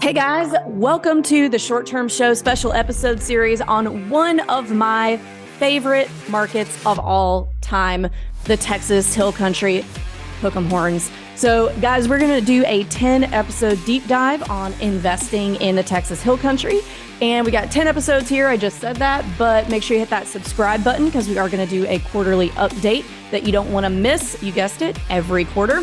Hey guys, welcome to the Short Term Show special episode series on one of my favorite markets of all time, the Texas Hill Country, Hook 'em Horns. So guys, we're going to do a 10 episode deep dive on investing in the Texas Hill Country. And we got 10 episodes here. I just said that, but make sure you hit that subscribe button because we are going to do a quarterly update that you don't want to miss. You guessed it, every quarter.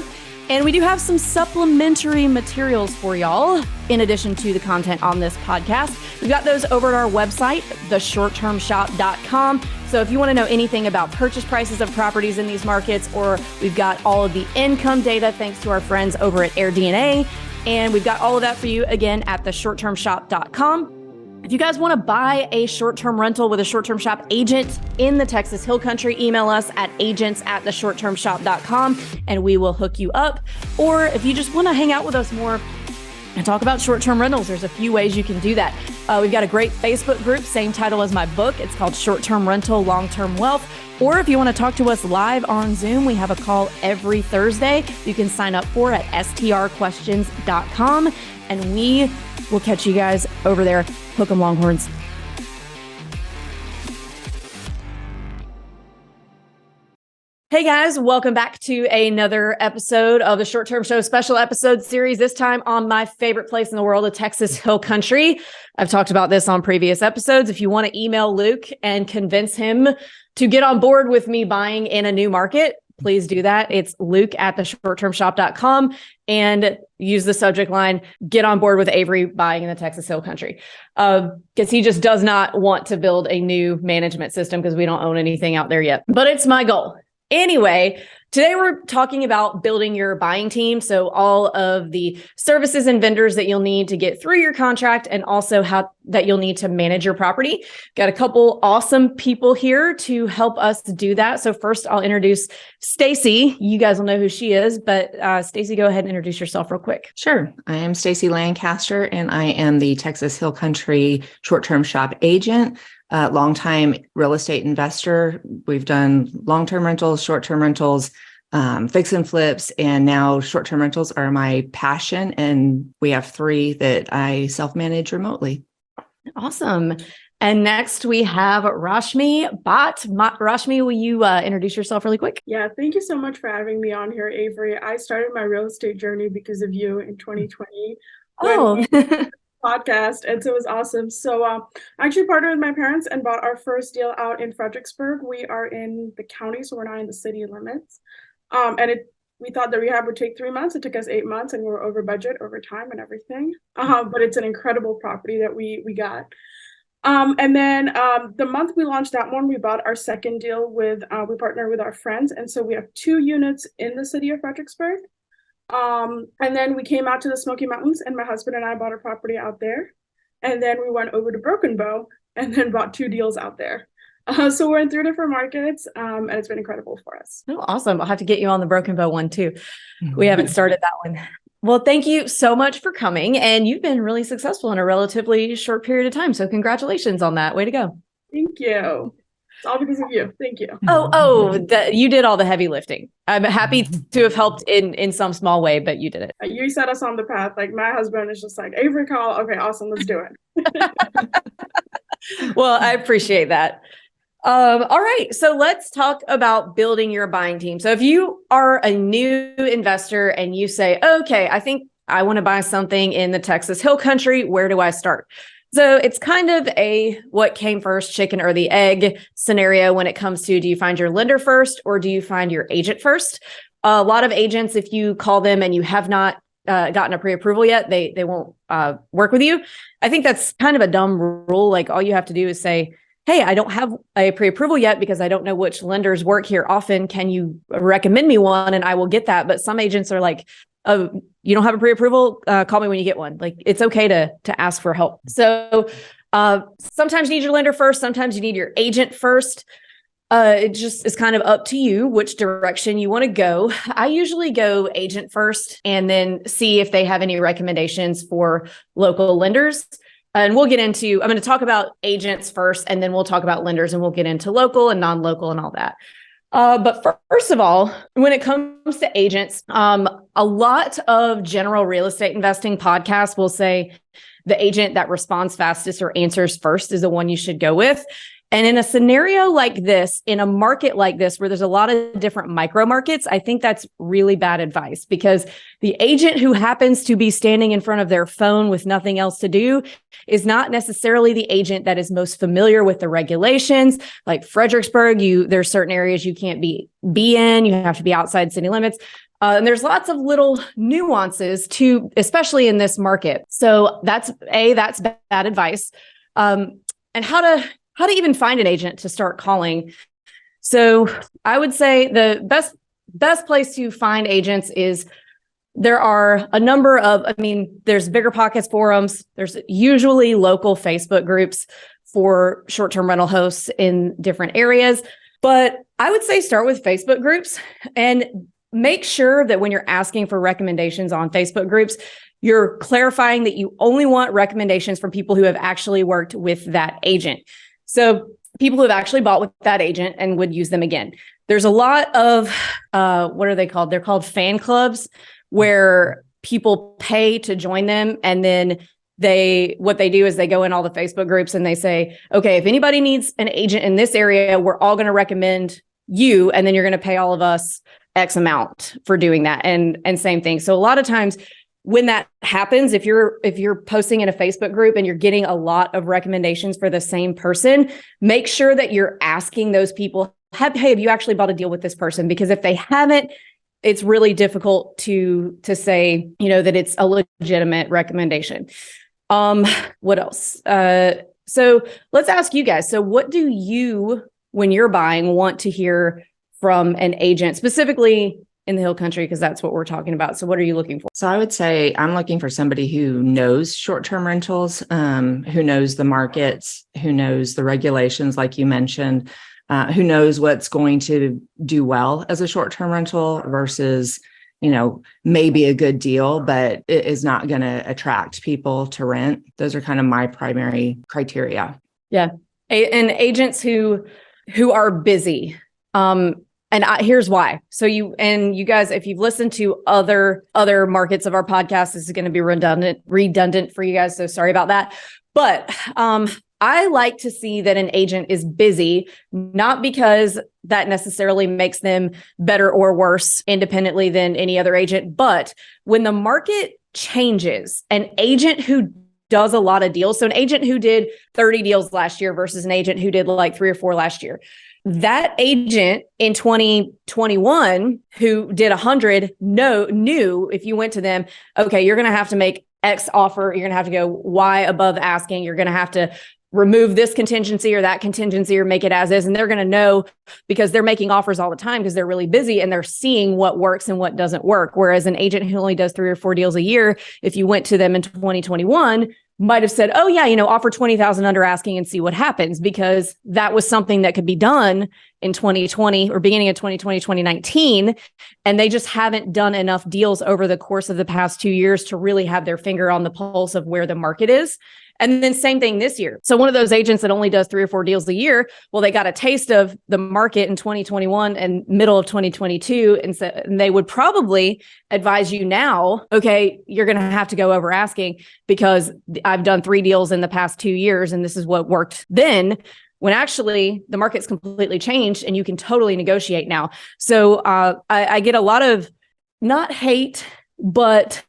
And we do have some supplementary materials for y'all in addition to the content on this podcast. We've got those over at our website, theshorttermshop.com. So if you want to know anything about purchase prices of properties in these markets, or we've got all of the income data thanks to our friends over at AirDNA. And we've got all of that for you again at theshorttermshop.com. If you guys want to buy a short-term rental with a short-term shop agent in the Texas Hill Country, email us at agents@theshorttermshop.com and we will hook you up. Or if you just want to hang out with us more and talk about short-term rentals, there's a few ways you can do that. We've got a great Facebook group, same title as my book. It's called Short-Term Rental, Long-Term Wealth. Or if you want to talk to us live on Zoom, we have a call every Thursday. You can sign up for at strquestions.com. And we will catch you guys over there. Hook 'em Longhorns. Hey guys, welcome back to another episode of the Short Term Show special episode series, this time on my favorite place in the world, the Texas Hill Country. I've talked about this on previous episodes. If you want to email Luke and convince him to get on board with me buying in a new market, please do that. It's luke@theshorttermshop.com and use the subject line, get on board with Avery buying in the Texas Hill Country. Because he just does not want to build a new management system because we don't own anything out there yet. But it's my goal. Anyway, today we're talking about building your buying team. So all of the services and vendors that you'll need to get through your contract and also how that you'll need to manage your property. Got a couple awesome people here to help us do that. So first I'll introduce Stacy. You guys will know who she is, but Stacy, go ahead and introduce yourself real quick. Sure. I am Stacy Lancaster and I am the Texas Hill Country short-term shop agent. Longtime real estate investor. We've done long-term rentals, short-term rentals, fix and flips, and now short-term rentals are my passion. And we have 3 that I self-manage remotely. Awesome. And next we have Rashmi Bhatt. Rashmi, will you introduce yourself really quick? Yeah, thank you so much for having me on here, Avery. I started my real estate journey because of you in 2020. Oh, Podcast, and so it was awesome. So I actually partnered with my parents and bought our first deal out in Fredericksburg. We are in the county, so we're not in the city limits. We thought the rehab would take 3 months. It took us 8 months, and we were over budget, over time, and everything. But it's an incredible property that we got. And then the month we launched that one, we bought our second deal with we partnered with our friends, and so we have 2 units in the city of Fredericksburg. And then we came out to the Smoky Mountains and my husband and I bought a property out there. And then we went over to Broken Bow and then bought 2 deals out there. So we're in 3 different markets and it's been incredible for us. oh, awesome. I'll have to get you on the Broken Bow one too. We haven't started that one. Well, thank you so much for coming. And you've been really successful in a relatively short period of time. So congratulations on that. Way to go. Thank you. It's all because of you. Thank you. You did all the heavy lifting. I'm happy to have helped in some small way, but you did it. You set us on the path. Like my husband is just like, Avery, call. Okay, awesome. Let's do it. Well, I appreciate that. All right. So let's talk about building your buying team. So if you are a new investor and you say, okay, I think I want to buy something in the Texas Hill Country, where do I start? So it's kind of a what came first, chicken or the egg scenario when it comes to, do you find your lender first or do you find your agent first? A lot of agents, if you call them and you have not gotten a pre-approval yet, they won't work with you. I think that's kind of a dumb rule. Like all you have to do is say, hey, I don't have a pre-approval yet because I don't know which lenders work here often. Can you recommend me one? And I will get that. But some agents are like, oh, you don't have a pre-approval? Call me when you get one. Like it's okay to ask for help. So sometimes you need your lender first. Sometimes you need your agent first. It just is kind of up to you which direction you want to go. I usually go agent first and then see if they have any recommendations for local lenders. And we'll get into, I'm going to talk about agents first, and then we'll talk about lenders and we'll get into local and non-local and all that. But first of all, when it comes to agents, a lot of general real estate investing podcasts will say the agent that responds fastest or answers first is the one you should go with. And in a scenario like this, in a market like this, where there's a lot of different micro markets, I think that's really bad advice, because the agent who happens to be standing in front of their phone with nothing else to do is not necessarily the agent that is most familiar with the regulations. Like Fredericksburg, there's certain areas you can't be in, you have to be outside city limits. And there's lots of little nuances to, especially in this market. So that's bad advice. And how to even find an agent to start calling. So I would say the best place to find agents is, there are a number of, there's Bigger Pockets forums. There's usually local Facebook groups for short-term rental hosts in different areas. But I would say start with Facebook groups and make sure that when you're asking for recommendations on Facebook groups, you're clarifying that you only want recommendations from people who have actually worked with that agent. So people who have actually bought with that agent and would use them again. There's a lot of, what are they called? They're called fan clubs, where people pay to join them. And then what they do is they go in all the Facebook groups and they say, okay, if anybody needs an agent in this area, we're all going to recommend you. And then you're going to pay all of us X amount for doing that. And same thing. So a lot of times when that happens, if you're posting in a Facebook group and you're getting a lot of recommendations for the same person, make sure that you're asking those people, hey, have you actually bought a deal with this person? Because if they haven't, it's really difficult to say, that it's a legitimate recommendation. What else? So let's ask you guys. So what do you, when you're buying, want to hear from an agent, specifically in the Hill Country, because that's what we're talking about? So what are you looking for? So I would say I'm looking for somebody who knows short-term rentals, who knows the markets, who knows the regulations, like you mentioned, who knows what's going to do well as a short-term rental versus, maybe a good deal, but it is not going to attract people to rent. Those are kind of my primary criteria. Yeah. And agents who are busy. Here's why. So you guys, if you've listened to other markets of our podcast, this is going to be redundant for you guys. So sorry about that. But I like to see that an agent is busy, not because that necessarily makes them better or worse independently than any other agent, but when the market changes, an agent who does a lot of deals, so an agent who did 30 deals last year versus an agent who did like 3 or 4 last year, that agent in 2021 who did 100 knew if you went to them, okay, you're going to have to make X offer, you're going to have to go Y above asking, you're going to have to remove this contingency or that contingency or make it as is. And they're going to know, because they're making offers all the time because they're really busy and they're seeing what works and what doesn't work. Whereas an agent who only does 3 or 4 deals a year, if you went to them in 2021, might have said, oh yeah, offer 20,000 under asking and see what happens, because that was something that could be done in 2020 or beginning of 2020, 2019. And they just haven't done enough deals over the course of the past 2 years to really have their finger on the pulse of where the market is. And then same thing this year. So one of those agents that only does 3 or 4 deals a year, well, they got a taste of the market in 2021 and middle of 2022. And they would probably advise you now, okay, you're going to have to go over asking because I've done 3 deals in the past 2 years and this is what worked then, when actually the market's completely changed and you can totally negotiate now. So I get a lot of, not hate, but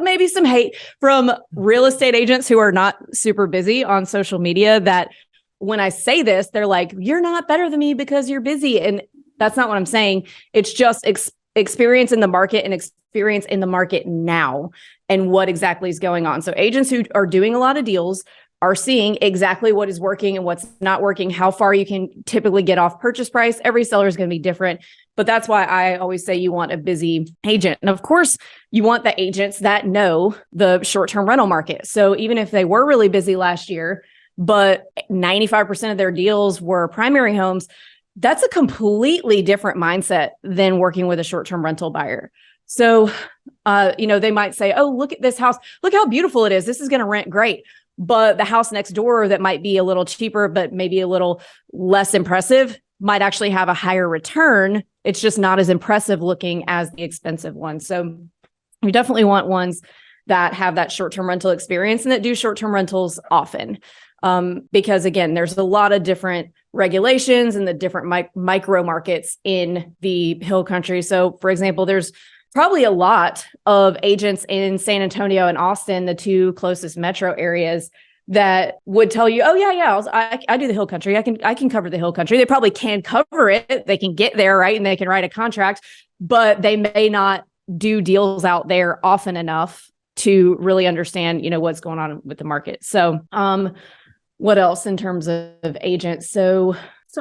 maybe some hate from real estate agents who are not super busy on social media, that when I say this, they're like, you're not better than me because you're busy. And that's not what I'm saying. It's just experience in the market and experience in the market now and what exactly is going on. So agents who are doing a lot of deals are seeing exactly what is working and what's not working, how far you can typically get off purchase price. Every seller is going to be different, but that's why I always say you want a busy agent. And of course, you want the agents that know the short-term rental market. So even if they were really busy last year, but 95% of their deals were primary homes, that's a completely different mindset than working with a short-term rental buyer. So, they might say, oh, look at this house. Look how beautiful it is. This is going to rent great. But the house next door that might be a little cheaper, but maybe a little less impressive, might actually have a higher return. It's just not as impressive looking as the expensive ones. So you definitely want ones that have that short-term rental experience and that do short-term rentals often. Because again, there's a lot of different regulations and the different micro markets in the Hill Country. So for example, there's probably a lot of agents in San Antonio and Austin, the two closest metro areas, that would tell you, oh yeah, I do the Hill Country. I can cover the Hill Country. They probably can cover it. They can get there, right? And they can write a contract, but they may not do deals out there often enough to really understand, what's going on with the market. So, what else in terms of agents? So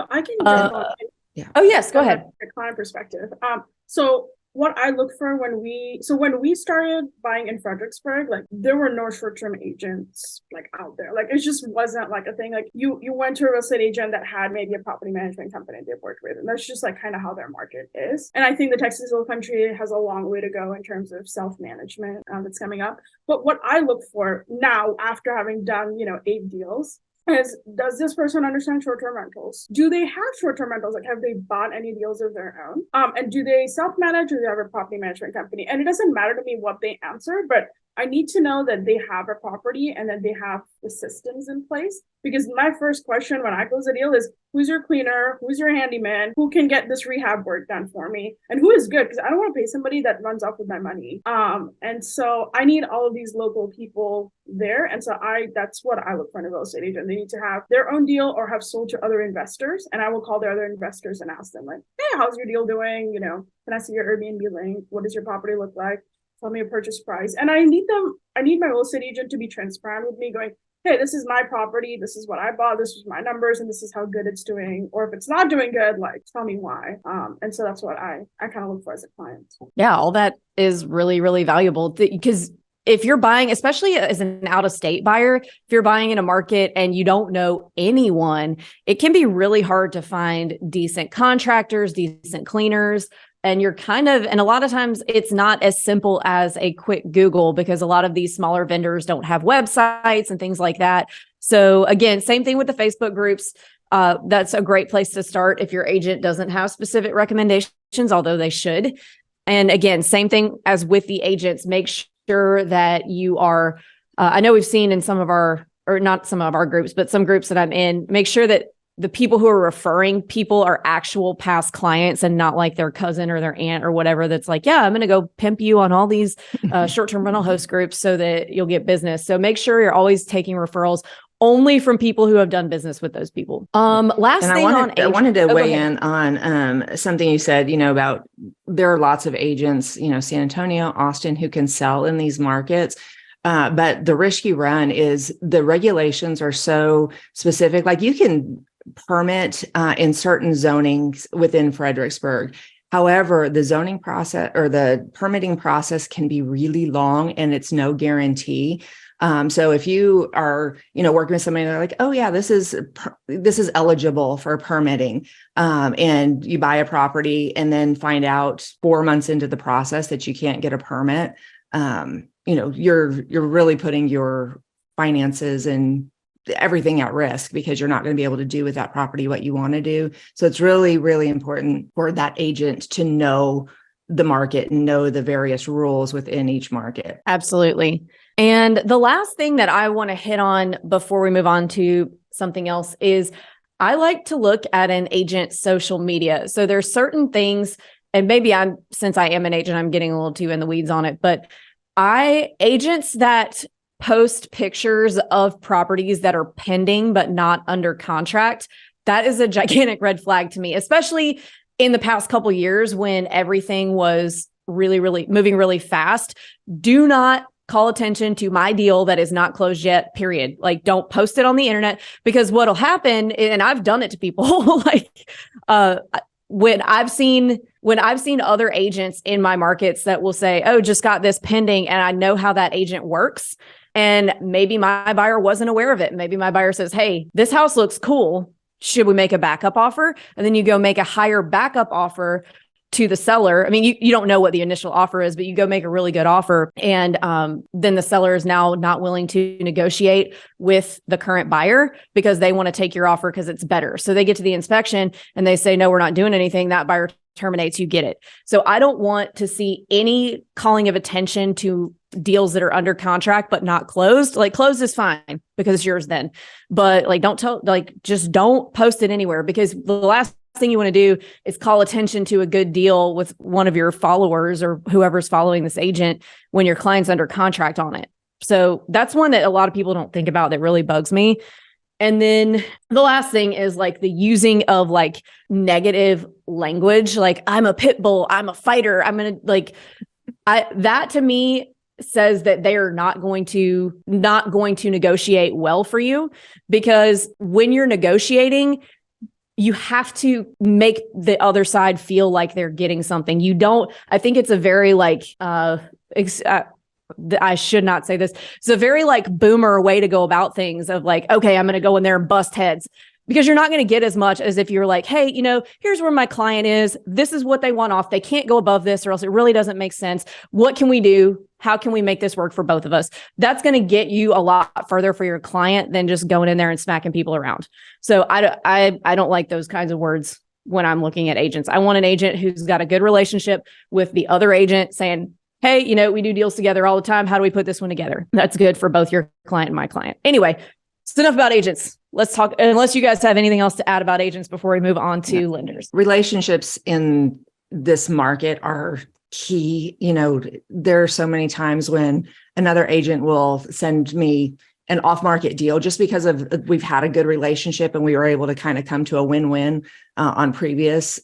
I can jump on. Yeah. Oh yes, go ahead. A client perspective. So what I look for when we started buying in Fredericksburg, like there were no short-term agents like out there. Like it just wasn't like a thing. Like you went to a real estate agent that had maybe a property management company they've worked with. And that's just like kind of how their market is. And I think the Texas Hill Country has a long way to go in terms of self-management that's coming up. But what I look for now, after having done, 8 deals, is, does this person understand short-term rentals? Do they have short-term rentals? Like, have they bought any deals of their own? And do they self-manage, or do they have a property management company? And it doesn't matter to me what they answer, but I need to know that they have a property and that they have the systems in place. Because my first question when I close a deal is, who's your cleaner? Who's your handyman? Who can get this rehab work done for me? And who is good? Because I don't want to pay somebody that runs off with my money. And so I need all of these local people there. And so that's what I look for in a real estate agent. They need to have their own deal or have sold to other investors. And I will call their other investors and ask them like, hey, how's your deal doing? Can I see your Airbnb link? What does your property look like? Tell me a purchase price. And I need my real estate agent to be transparent with me, going, hey, this is my property, this is what I bought, this is my numbers, and this is how good it's doing. Or if it's not doing good, like, tell me why. And so that's what I kind of look for as a client. Yeah, all that is really, really valuable, because if you're buying, especially as an out-of-state buyer, if you're buying in a market and you don't know anyone, it can be really hard to find decent contractors, decent cleaners. And and a lot of times it's not as simple as a quick Google, because a lot of these smaller vendors don't have websites and things like that. So again, same thing with the Facebook groups. That's a great place to start if your agent doesn't have specific recommendations, although they should. And again, same thing as with the agents, make sure that you are, I know we've seen in not some of our groups, but some groups that I'm in, make sure that the people who are referring people are actual past clients and not like their cousin or their aunt or whatever that's like, yeah, I'm going to go pimp you on all these short-term rental host groups so that you'll get business. So make sure you're always taking referrals only from people who have done business with those people. I wanted to weigh in on something you said, about there are lots of agents, San Antonio, Austin, who can sell in these markets. But the risk you run is the regulations are so specific. Like you can permit in certain zonings within Fredericksburg. However, the zoning process or the permitting process can be really long, and it's no guarantee. So if you are, working with somebody, they're like, oh yeah, this is eligible for permitting. And you buy a property and then find out 4 months into the process that you can't get a permit. You're really putting your finances and everything at risk, because you're not going to be able to do with that property what you want to do. So it's really, really important for that agent to know the market and know the various rules within each market. Absolutely. And the last thing that I want to hit on before we move on to something else is I like to look at an agent's social media. So there's certain things, and maybe since I am an agent, I'm getting a little too in the weeds on it, but agents that post pictures of properties that are pending but not under contract, that is a gigantic red flag to me, especially in the past couple of years when everything was really, really moving really fast. Do not call attention to my deal that is not closed yet, period. Like, don't post it on the internet, because what'll happen, and I've done it to people, when I've seen other agents in my markets that will say, oh, just got this pending, and I know how that agent works. And maybe my buyer wasn't aware of it. Maybe my buyer says, hey, this house looks cool. Should we make a backup offer? And then you go make a higher backup offer to the seller. I mean, you don't know what the initial offer is, but you go make a really good offer. And then the seller is now not willing to negotiate with the current buyer because they want to take your offer because it's better. So they get to the inspection and they say, no, we're not doing anything. That buyer terminates, you get it. So I don't want to see any calling of attention to deals that are under contract but not closed. Like, closed is fine because it's yours then. But like, just don't post it anywhere, because the last thing you want to do is call attention to a good deal with one of your followers or whoever's following this agent when your client's under contract on it. So that's one that a lot of people don't think about that really bugs me. And then the last thing is like the using of like negative language, like I'm a pit bull, I'm a fighter, I'm gonna that to me says that they are not going to negotiate well for you, because when you're negotiating, you have to make the other side feel like they're getting something. I think it's a very I should not say this. It's a very like boomer way to go about things of like, okay, I'm going to go in there and bust heads, because you're not going to get as much as if you're like, hey, here's where my client is. This is what they want off. They can't go above this or else it really doesn't make sense. What can we do? How can we make this work for both of us? That's going to get you a lot further for your client than just going in there and smacking people around. So I don't like those kinds of words when I'm looking at agents. I want an agent who's got a good relationship with the other agent saying, hey, we do deals together all the time. How do we put this one together? That's good for both your client and my client. Anyway, it's enough about agents. Let's talk, unless you guys have anything else to add about agents before we move on to lenders. Relationships in this market are key. There are so many times when another agent will send me an off-market deal just because we've had a good relationship and we were able to kind of come to a win-win on previous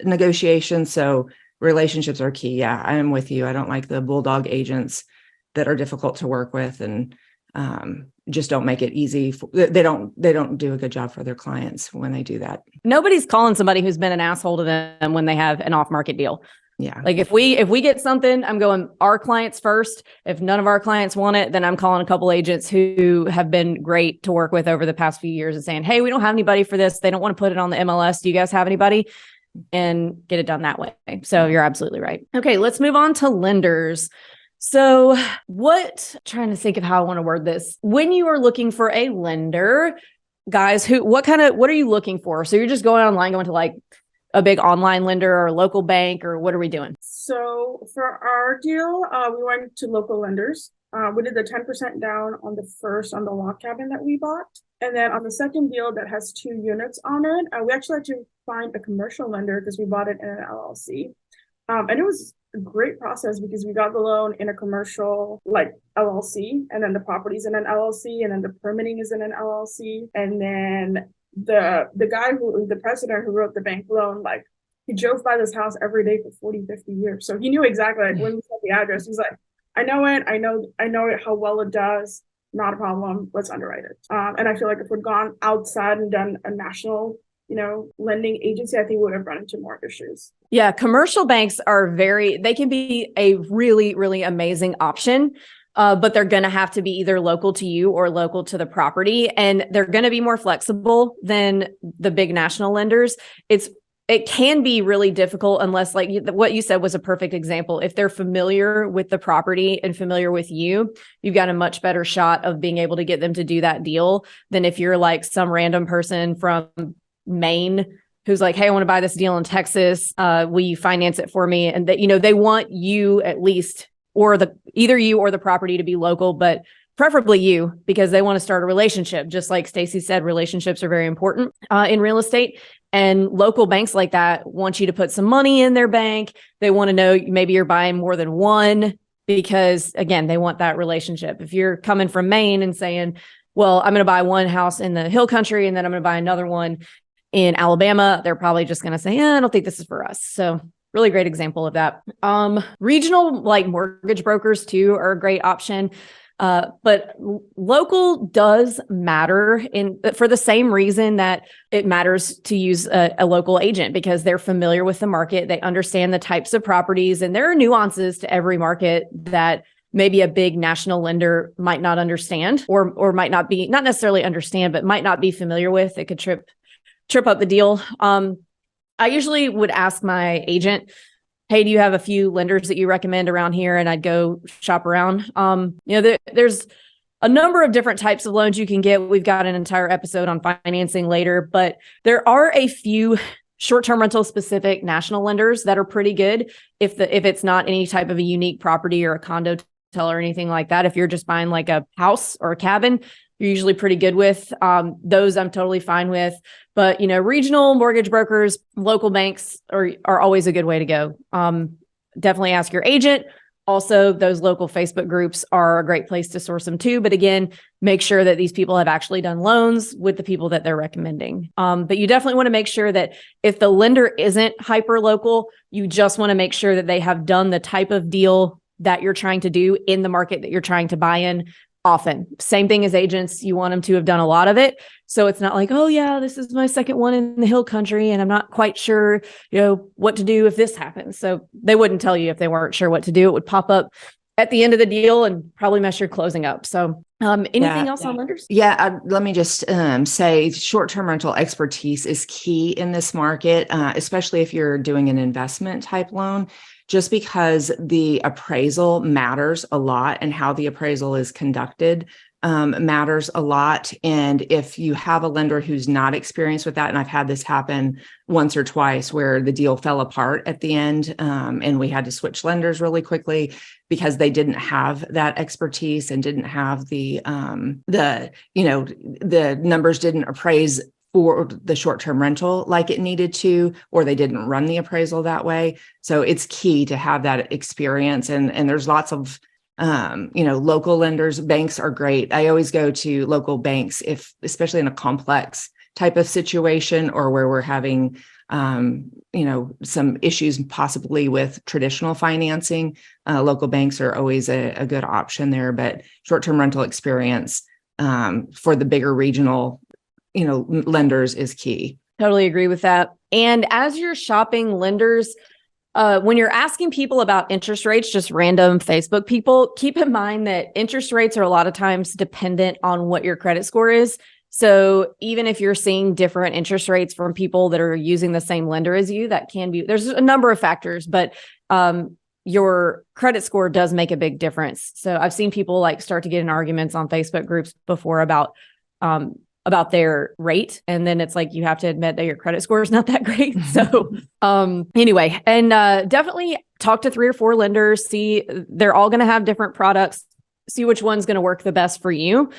negotiations. So relationships are key. Yeah, I am with you. I don't like the bulldog agents that are difficult to work with and just don't make it easy. They don't do a good job for their clients when they do that. Nobody's calling somebody who's been an asshole to them when they have an off-market deal. Yeah. Like if we get something, I'm going our clients first. If none of our clients want it, then I'm calling a couple agents who have been great to work with over the past few years and saying, hey, we don't have anybody for this. They don't want to put it on the MLS. Do you guys have anybody? And get it done that way. So you're absolutely right. Okay, let's move on to lenders. So trying to think of how I want to word this. When you are looking for a lender, guys, what are you looking for? So you're just going online, going to like a big online lender or a local bank, or what are we doing? So for our deal, we went to local lenders. We did the 10% down on the log cabin that we bought. And then on the second deal that has 2 units on it, we actually had to find a commercial lender because we bought it in an LLC. And it was a great process because we got the loan in a commercial like LLC, and then the property's in an LLC, and then the permitting is in an LLC. And then the president who wrote the bank loan, like he drove by this house every day for 40-50 years. So he knew exactly, like when we said the address, he was like, I know it, how well it does. Not a problem. Let's underwrite it. And I feel like if we'd gone outside and done a national, lending agency, I think we would have run into more issues. Yeah. Commercial banks they can be a really, really amazing option. But they're going to have to be either local to you or local to the property. And they're going to be more flexible than the big national lenders. It can be really difficult unless, like what you said was a perfect example. If they're familiar with the property and familiar with you, you've got a much better shot of being able to get them to do that deal than if you're like some random person from Maine who's like, hey, I want to buy this deal in Texas. Will you finance it for me? And that, they want you at least, or either you or the property to be local, but preferably you, because they want to start a relationship. Just like Stacy said, relationships are very important in real estate. And local banks like that want you to put some money in their bank. They want to know maybe you're buying more than one because, again, they want that relationship. If you're coming from Maine and saying, well, I'm going to buy one house in the hill country and then I'm going to buy another one in Alabama, they're probably just going to say, I don't think this is for us. So really great example of that. Regional like mortgage brokers too are a great option. But local does matter for the same reason that it matters to use a local agent, because they're familiar with the market. They understand the types of properties, and there are nuances to every market that maybe a big national lender might not understand or might not necessarily understand, but might not be familiar with. It could trip up the deal. I usually would ask my agent, hey, do you have a few lenders that you recommend around here? And I'd go shop around. There's a number of different types of loans you can get. We've got an entire episode on financing later, but there are a few short-term rental specific national lenders that are pretty good. If it's not any type of a unique property or a condo hotel or anything like that, if you're just buying like a house or a cabin, you're usually pretty good with. Those I'm totally fine with. But, regional mortgage brokers, local banks are always a good way to go. Definitely ask your agent. Also, those local Facebook groups are a great place to source them too. But again, make sure that these people have actually done loans with the people that they're recommending. But you definitely want to make sure that if the lender isn't hyper local, you just want to make sure that they have done the type of deal that you're trying to do in the market that you're trying to buy in often. Same thing as agents. You want them to have done a lot of it. So it's not like, oh yeah, this is my second one in the hill country and I'm not quite sure, what to do if this happens. So they wouldn't tell you if they weren't sure what to do. It would pop up at the end of the deal and probably mess your closing up. So anything else on lenders? Yeah. Let me just say short-term rental expertise is key in this market, especially if you're doing an investment type loan. Just because the appraisal matters a lot and how the appraisal is conducted matters a lot. And if you have a lender who's not experienced with that, and I've had this happen once or twice where the deal fell apart at the end and we had to switch lenders really quickly because they didn't have that expertise and didn't have the numbers didn't appraise for the short-term rental like it needed to, or they didn't run the appraisal that way. So it's key to have that experience. And there's lots of, local lenders. Banks are great. I always go to local banks especially in a complex type of situation or where we're having, some issues possibly with traditional financing. Local banks are always a good option there, but short-term rental experience for the bigger regional lenders is key. Totally agree with that. And as you're shopping lenders, when you're asking people about interest rates, just random Facebook people, keep in mind that interest rates are a lot of times dependent on what your credit score is. So even if you're seeing different interest rates from people that are using the same lender as you, that can be, there's a number of factors, but your credit score does make a big difference. So I've seen people start to get in arguments on Facebook groups before about their rate. And then it's like, you have to admit that your credit score is not that great. So anyway, and definitely talk to 3 or 4 lenders, see, they're all going to have different products, see which one's going to work the best for you.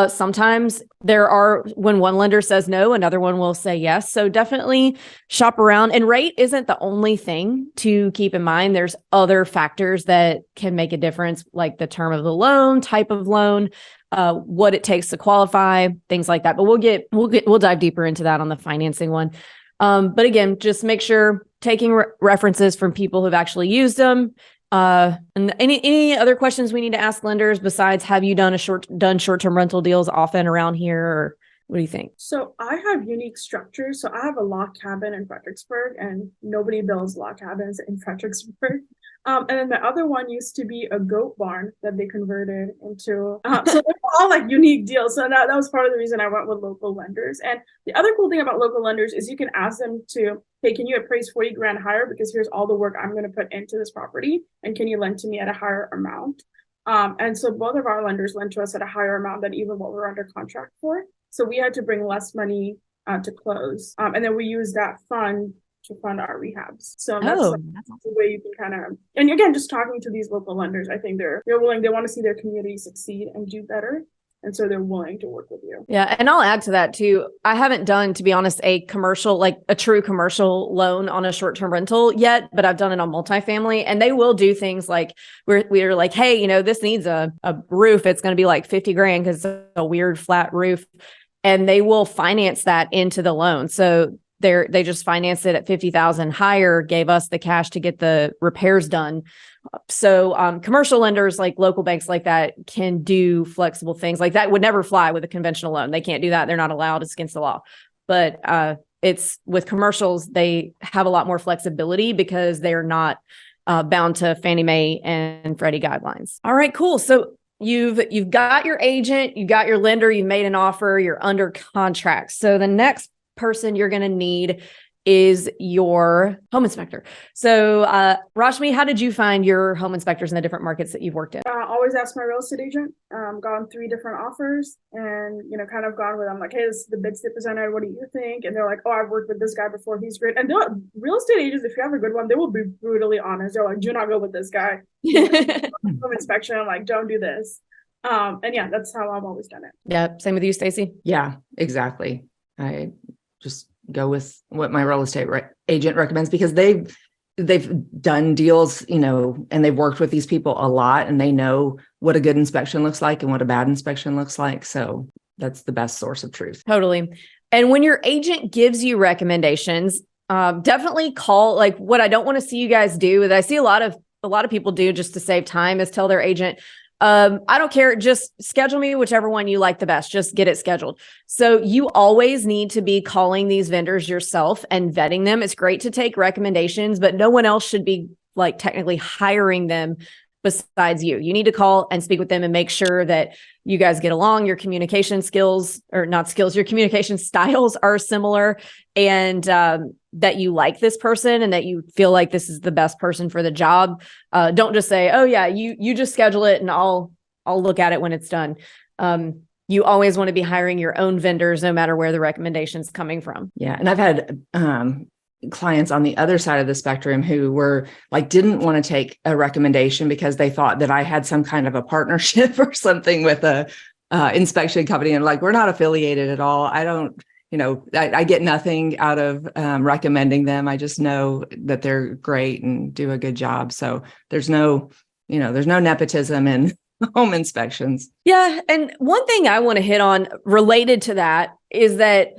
Sometimes when one lender says no, another one will say yes. So definitely shop around, and rate isn't the only thing to keep in mind. There's other factors that can make a difference, like the term of the loan, type of loan, what it takes to qualify, things like that. But we'll dive deeper into that on the financing one. But again, just make sure taking references from people who've actually used them. And any other questions we need to ask lenders besides, have you done short-term rental deals often around here, or what do you think? So I have unique structures. So I have a log cabin in Fredericksburg, and nobody builds log cabins in Fredericksburg. And then the other one used to be a goat barn that they converted into. So they're all unique deals. So that was part of the reason I went with local lenders. And the other cool thing about local lenders is you can ask them to, hey, can you appraise 40 grand higher? Because here's all the work I'm going to put into this property. And can you lend to me at a higher amount? And so both of our lenders lent to us at a higher amount than even what we're under contract for. So we had to bring less money to close. And then we used that fund to fund our rehabs. So that's the way you can kind of, and again, just talking to these local lenders, I think they're willing, they want to see their community succeed and do better. And so they're willing to work with you. Yeah. And I'll add to that too. I haven't done, to be honest, a commercial, a true commercial loan on a short-term rental yet, but I've done it on multifamily, and they will do things like we're like, hey, this needs a roof. It's going to be like 50 grand because it's a weird flat roof. And they will finance that into the loan. So they just financed it at 50,000 higher, gave us the cash to get the repairs done. So commercial lenders, like local banks like that, can do flexible things like that. Would never fly with a conventional loan. They can't do that. They're not allowed. It's against the law. But it's with commercials, they have a lot more flexibility because they're not bound to Fannie Mae and Freddie guidelines. All right, cool. So you've got your agent, you got your lender, you made an offer, you're under contract. So the next person you're going to need is your home inspector. So, Rashmi, how did you find your home inspectors in the different markets that you've worked in? Always ask my real estate agent. Gone 3 different offers, and kind of gone with. I'm like, hey, this is the bid state presented. What do you think? And they're like, oh, I've worked with this guy before. He's great. And real estate agents, if you have a good one, they will be brutally honest. They're like, do not go with this guy. Home inspection, I'm like, don't do this. And yeah, that's how I've always done it. Yeah, same with you, Stacy. Yeah, exactly. I just go with what my real estate agent recommends, because they've done deals, and they've worked with these people a lot, and they know what a good inspection looks like and what a bad inspection looks like. So that's the best source of truth. Totally. And when your agent gives you recommendations, definitely call. Like, what I don't want to see you guys do, that I see a lot of people do just to save time, is tell their agent, I don't care. Just schedule me whichever one you like the best. Just get it scheduled. So you always need to be calling these vendors yourself and vetting them. It's great to take recommendations, but no one else should be like technically hiring them besides you. You need to call and speak with them and make sure that you guys get along, your communication skills, or not skills, your communication styles are similar, and that you like this person and that you feel like this is the best person for the job. Don't just say, oh yeah, you just schedule it and I'll look at it when it's done. You always want to be hiring your own vendors, no matter where the recommendation's coming from. Yeah. And I've had clients on the other side of the spectrum who were like, didn't want to take a recommendation because they thought that I had some kind of a partnership or something with a inspection company. And like, we're not affiliated at all. I don't, I get nothing out of recommending them. I just know that they're great and do a good job. So there's no nepotism in home inspections. Yeah. And one thing I want to hit on related to that is that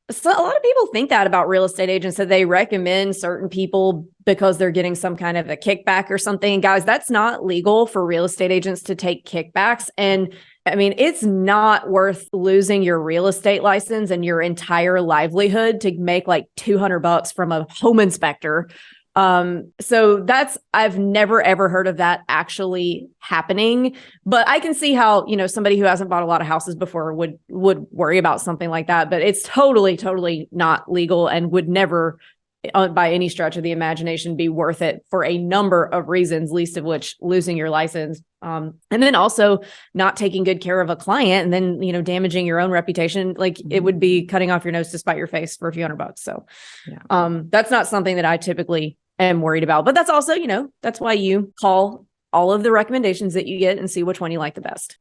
a lot of people think that about real estate agents, that they recommend certain people because they're getting some kind of a kickback or something. And guys, that's not legal for real estate agents to take kickbacks. And I mean, it's not worth losing your real estate license and your entire livelihood to make like $200 from a home inspector. So I've never, ever heard of that actually happening, but I can see how, somebody who hasn't bought a lot of houses before would worry about something like that, but it's totally, totally not legal and would never by any stretch of the imagination be worth it for a number of reasons, least of which losing your license. And then also not taking good care of a client and then, damaging your own reputation. Like it would be cutting off your nose to spite your face for a few $100. So that's not something that I typically am worried about, but that's also, that's why you call all of the recommendations that you get and see which one you like the best.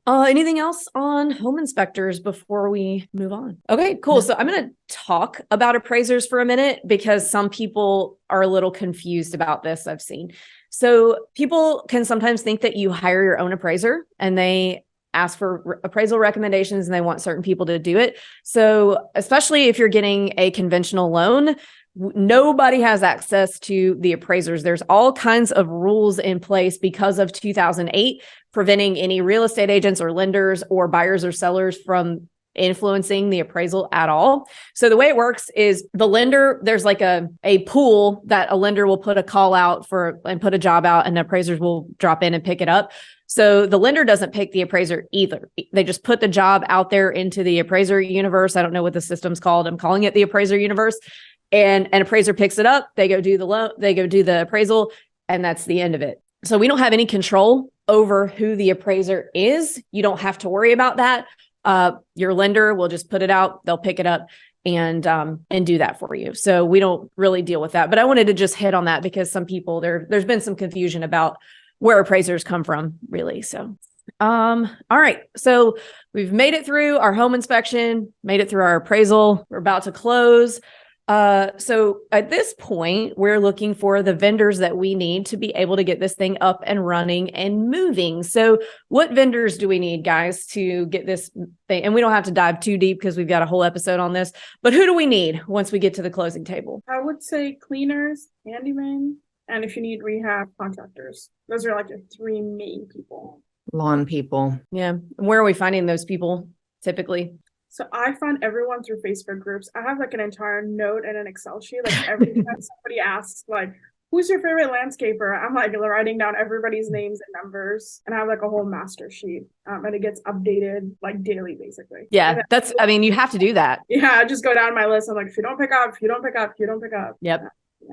Anything else on home inspectors before we move on? Okay, cool. So I'm going to talk about appraisers for a minute because some people are a little confused about this, I've seen. So people can sometimes think that you hire your own appraiser and they ask for appraisal recommendations and they want certain people to do it. So especially if you're getting a conventional loan, nobody has access to the appraisers. There's all kinds of rules in place because of 2008, preventing any real estate agents or lenders or buyers or sellers from influencing the appraisal at all. So the way it works is the lender, there's like a pool that a lender will put a call out for and put a job out, and the appraisers will drop in and pick it up. So the lender doesn't pick the appraiser either. They just put the job out there into the appraiser universe. I don't know what the system's called. I'm calling it the appraiser universe. And an appraiser picks it up. They go do the loan. They go do the appraisal, and that's the end of it. So we don't have any control over who the appraiser is. You don't have to worry about that. Your lender will just put it out. They'll pick it up and do that for you. So we don't really deal with that. But I wanted to just hit on that because some people there's been some confusion about where appraisers come from, really. So, all right. So we've made it through our home inspection, made it through our appraisal. We're about to close. So at this point, we're looking for the vendors that we need to be able to get this thing up and running and moving. So what vendors do we need, guys, to get this thing? And we don't have to dive too deep because we've got a whole episode on this, but who do we need once we get to the closing table? I would say cleaners, handymen, and if you need rehab, contractors. Those are like the 3 main people. Lawn people. Yeah. Where are we finding those people typically? So I find everyone through Facebook groups. I have like an entire note and an Excel sheet. Like every time somebody asks, like, who's your favorite landscaper? I'm like writing down everybody's names and numbers, and I have like a whole master sheet, and it gets updated like daily, basically. Yeah, I mean, you have to do that. Yeah, I just go down my list. I'm like, if you don't pick up, if you don't pick up, if you don't pick up. Yep.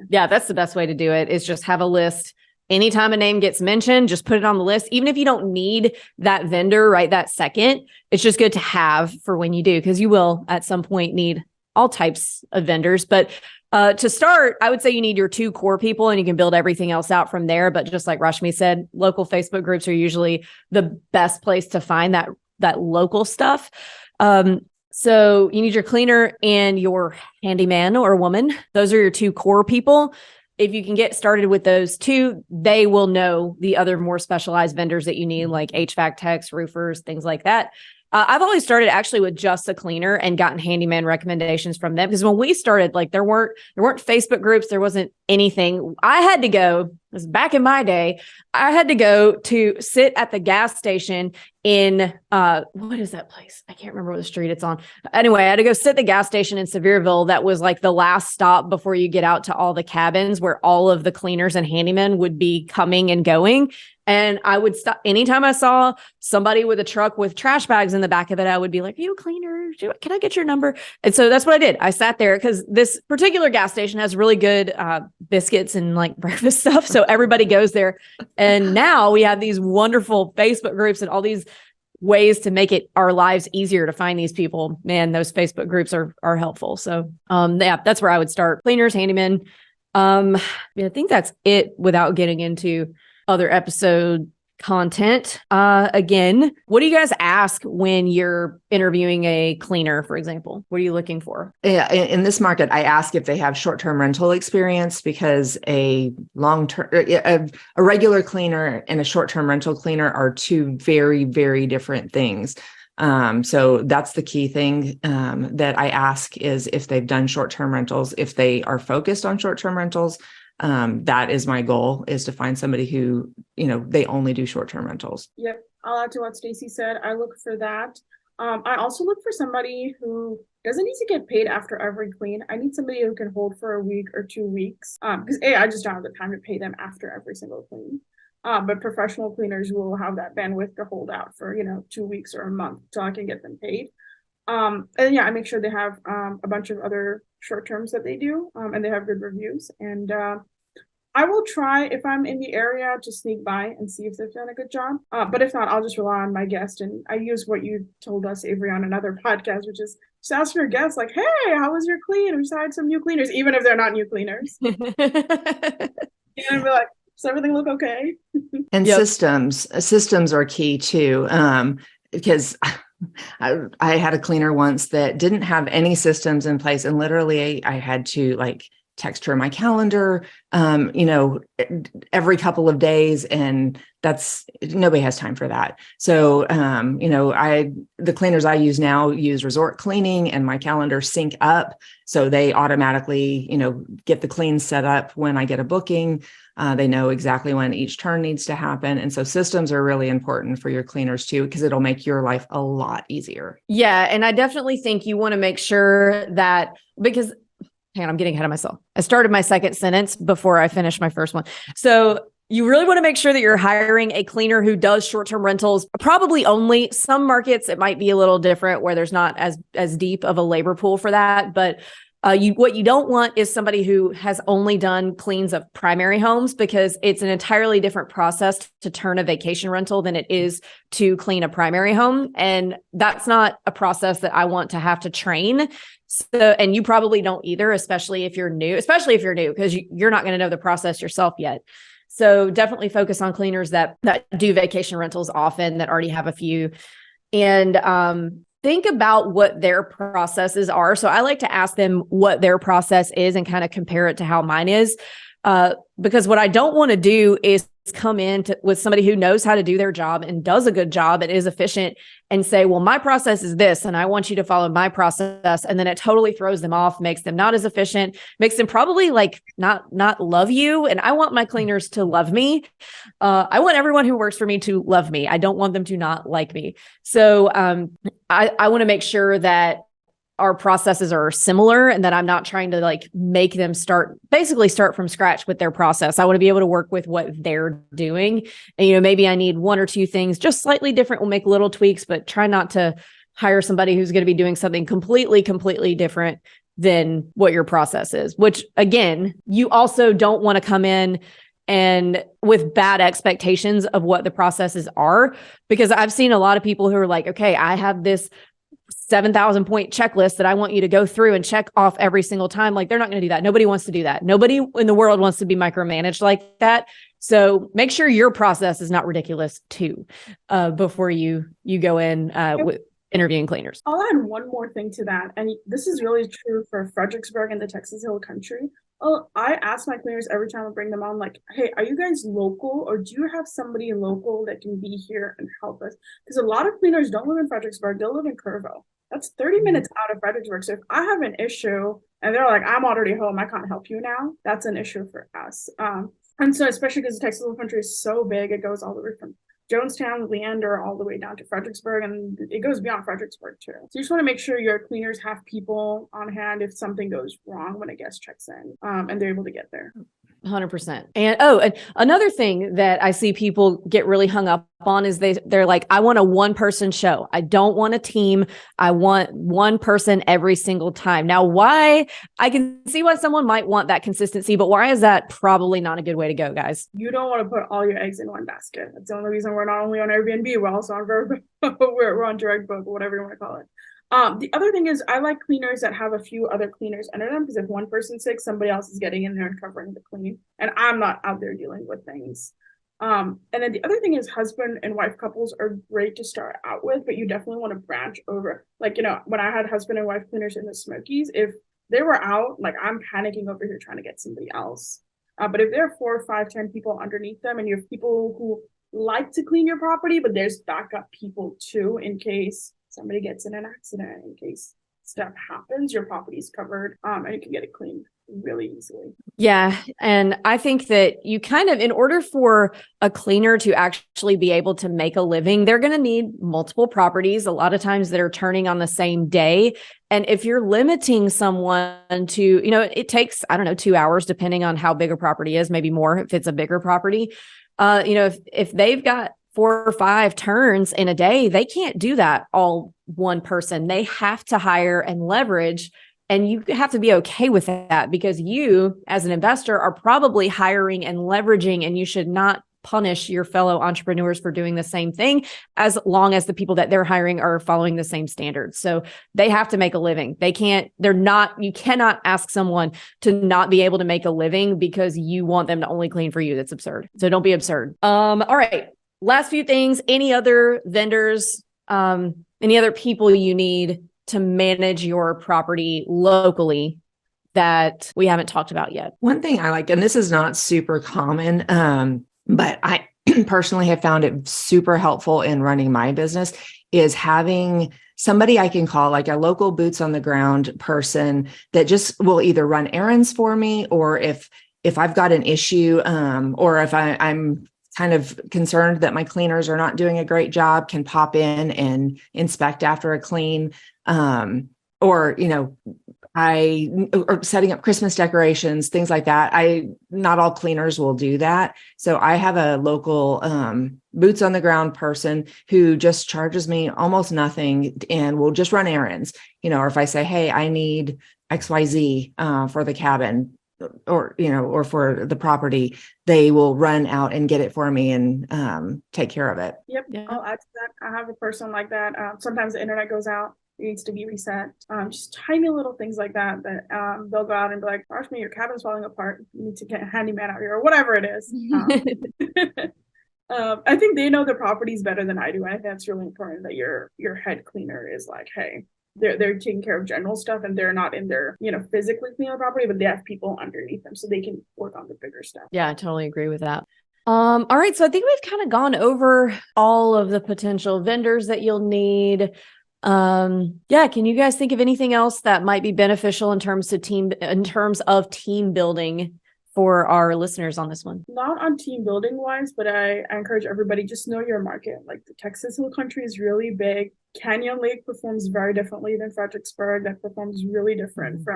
Yeah, that's the best way to do it, is just have a list. Anytime a name gets mentioned, just put it on the list. Even if you don't need that vendor right that second, it's just good to have for when you do, because you will at some point need all types of vendors. But to start, I would say you need your 2 core people, and you can build everything else out from there. But just like Rashmi said, local Facebook groups are usually the best place to find that local stuff. So you need your cleaner and your handyman or woman. Those are your 2 core people. If you can get started with those 2, they will know the other more specialized vendors that you need, like HVAC techs, roofers, things like that. I've always started actually with just a cleaner and gotten handyman recommendations from them, because when we started, like there weren't Facebook groups, there wasn't anything. I had to go, it was back in my day, I had to go to sit at the gas station in what is that place? I can't remember what the street it's on. Anyway, I had to go sit at the gas station in Sevierville. That was like the last stop before you get out to all the cabins where all of the cleaners and handymen would be coming and going. And I would stop anytime I saw somebody with a truck with trash bags in the back of it. I would be like, "Are you a cleaner? Can I get your number?" And so that's what I did. I sat there because this particular gas station has really good biscuits and like breakfast stuff. So everybody goes there. And now we have these wonderful Facebook groups and all these ways to make it our lives easier to find these people. Man, those Facebook groups are helpful. So yeah, that's where I would start. Cleaners, handymen. I think that's it without getting into other episode content. Again, what do you guys ask when you're interviewing a cleaner, for example? What are you looking for? Yeah, in this market, I ask if they have short-term rental experience, because a regular cleaner and a short-term rental cleaner are 2 very, very different things. So that's the key thing that I ask, is if they've done short-term rentals, if they are focused on short-term rentals. That is my goal, is to find somebody who, they only do short-term rentals. Yep. I'll add to what Stacy said. I look for that. I also look for somebody who doesn't need to get paid after every clean. I need somebody who can hold for a week or 2 weeks. Because I just don't have the time to pay them after every single clean. But professional cleaners will have that bandwidth to hold out for, 2 weeks or a month till I can get them paid. And yeah, I make sure they have a bunch of other short terms that they do, and they have good reviews. And I will try, if I'm in the area, to sneak by and see if they've done a good job. But if not, I'll just rely on my guest. And I use what you told us, Avery, on another podcast, which is just ask your guests, like, "Hey, how was your clean? We just hired some new cleaners," even if they're not new cleaners. And be like, "Does everything look okay?" And Yep. systems are key too, because I had a cleaner once that didn't have any systems in place, and literally I had to text her my calendar, every couple of days, and nobody has time for that. So, the cleaners I use now use Resort Cleaning, and my calendar sync up, so they automatically, get the clean set up when I get a booking. They know exactly when each turn needs to happen. And so systems are really important for your cleaners too, because it'll make your life a lot easier. Yeah. And I definitely think you want to make sure that, because hang on, I'm getting ahead of myself. I started my second sentence before I finished my first one. So you really want to make sure that you're hiring a cleaner who does short-term rentals, probably only. Some markets, it might be a little different where there's not as deep of a labor pool for that. But what you don't want is somebody who has only done cleans of primary homes, because it's an entirely different process to turn a vacation rental than it is to clean a primary home. And that's not a process that I want to have to train. So, and you probably don't either, especially if you're new, because you're not going to know the process yourself yet. So definitely focus on cleaners that do vacation rentals often, that already have a few. And think about what their processes are. So I like to ask them what their process is and kind of compare it to how mine is. Because what I don't want to do is come in with somebody who knows how to do their job and does a good job and is efficient and say, well, my process is this, and I want you to follow my process. And then it totally throws them off, makes them not as efficient, makes them probably not love you. And I want my cleaners to love me. I want everyone who works for me to love me. I don't want them to not like me. So I want to make sure that our processes are similar and that I'm not trying to like make them start from scratch with their process. I want to be able to work with what they're doing. And, you know, maybe I need one or two things just slightly different. We'll make little tweaks, but try not to hire somebody who's going to be doing something completely different than what your process is, which again, you also don't want to come in and with bad expectations of what the processes are, because I've seen a lot of people who are like, okay, I have this 7,000 point checklist that I want you to go through and check off every single time. Like, they're not going to do that. Nobody wants to do that. Nobody in the world wants to be micromanaged like that. So make sure your process is not ridiculous too, before you go in with interviewing cleaners. I'll add one more thing to that. And this is really true for Fredericksburg and the Texas Hill Country. I ask my cleaners every time I bring them on, like, hey, are you guys local, or do you have somebody local that can be here and help us? Because a lot of cleaners don't live in Fredericksburg, they'll live in Kerrville. That's 30 minutes out of Fredericksburg. So if I have an issue and they're like, I'm already home, I can't help you now, that's an issue for us. And so especially because the Texas Hill Country is so big, it goes all the way from Jonestown, Leander, all the way down to Fredericksburg, and it goes beyond Fredericksburg too. So you just want to make sure your cleaners have people on hand if something goes wrong when a guest checks in, and they're able to get there. 100%. And another thing that I see people get really hung up on is they're like, I want a one-person show. I don't want a team. I want one person every single time. Now, why? I can see why someone might want that consistency, but why is that probably not a good way to go, guys? You don't want to put all your eggs in one basket. That's the only reason we're not only on Airbnb, we're also on we're on direct book, whatever you want to call it. The other thing is I like cleaners that have a few other cleaners under them, because if one person's sick, somebody else is getting in there and covering the clean, and I'm not out there dealing with things. And then the other thing is husband and wife couples are great to start out with, but you definitely want to branch over. Like, you know, when I had husband and wife cleaners in the Smokies, if they were out, like, I'm panicking over here trying to get somebody else. But if there are 4, 5, 10 people underneath them, and you have people who like to clean your property, but there's backup people too, in case somebody gets in an accident, in case stuff happens, your property's covered, and you can get it cleaned really easily. Yeah. And I think that you kind of, in order for a cleaner to actually be able to make a living, they're going to need multiple properties, a lot of times that are turning on the same day. And if you're limiting someone to, you know, it takes, 2 hours, depending on how big a property is, maybe more if it's a bigger property. If they've got 4 or 5 turns in a day, they can't do that all one person. They have to hire and leverage, and you have to be okay with that, because you as an investor are probably hiring and leveraging, and you should not punish your fellow entrepreneurs for doing the same thing, as long as the people that they're hiring are following the same standards. So they have to make a living. You cannot ask someone to not be able to make a living because you want them to only clean for you. That's absurd. So don't be absurd. All right. Last few things, any other vendors, any other people you need to manage your property locally that we haven't talked about yet? One thing I like, and this is not super common, but I personally have found it super helpful in running my business, is having somebody I can call, like a local boots on the ground person that just will either run errands for me, or if I've got an issue, or if I'm kind of concerned that my cleaners are not doing a great job, can pop in and inspect after a clean, or setting up Christmas decorations, things like that. Not all cleaners will do that. So I have a local boots on the ground person who just charges me almost nothing and will just run errands, or if I say, hey, I need XYZ for the cabin, or for the property, they will run out and get it for me and take care of it. Yep. Yeah. I'll add to that. I have a person like that. Sometimes the internet goes out, it needs to be reset. Just tiny little things like that they'll go out and be like, Rashmi, your cabin's falling apart, you need to get a handyman out here, or whatever it is. I think they know the properties better than I do. I think that's really important, that your head cleaner is like, hey, they're taking care of general stuff, and they're not in there, physically cleaning the property, but they have people underneath them so they can work on the bigger stuff. Yeah, I totally agree with that. All right. So I think we've kind of gone over all of the potential vendors that you'll need. Can you guys think of anything else that might be beneficial in terms of team building for our listeners on this one? Not on team building wise, but I encourage everybody just know your market. Like the Texas Hill Country is really big. Canyon Lake performs very differently than Fredericksburg. That performs really different from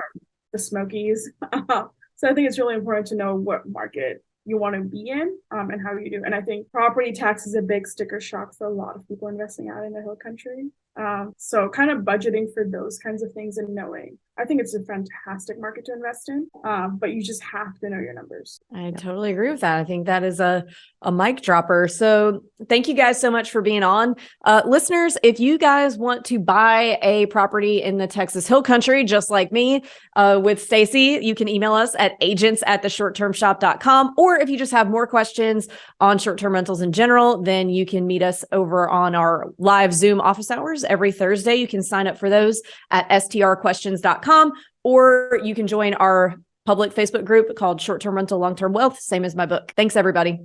the Smokies. So I think it's really important to know what market you want to be in and how you do. And I think property tax is a big sticker shock for a lot of people investing out in the Hill Country. So kind of budgeting for those kinds of things and knowing, I think it's a fantastic market to invest in, but you just have to know your numbers. I totally agree with that. I think that is a mic dropper. So thank you guys so much for being on. Listeners, if you guys want to buy a property in the Texas Hill Country, just like me with Stacy, you can email us at agents@theshorttermshop.com. Or if you just have more questions on short-term rentals in general, then you can meet us over on our live Zoom office hours every Thursday. You can sign up for those at strquestions.com, or you can join our public Facebook group called Short-Term Rental, Long-Term Wealth, same as my book. Thanks, everybody.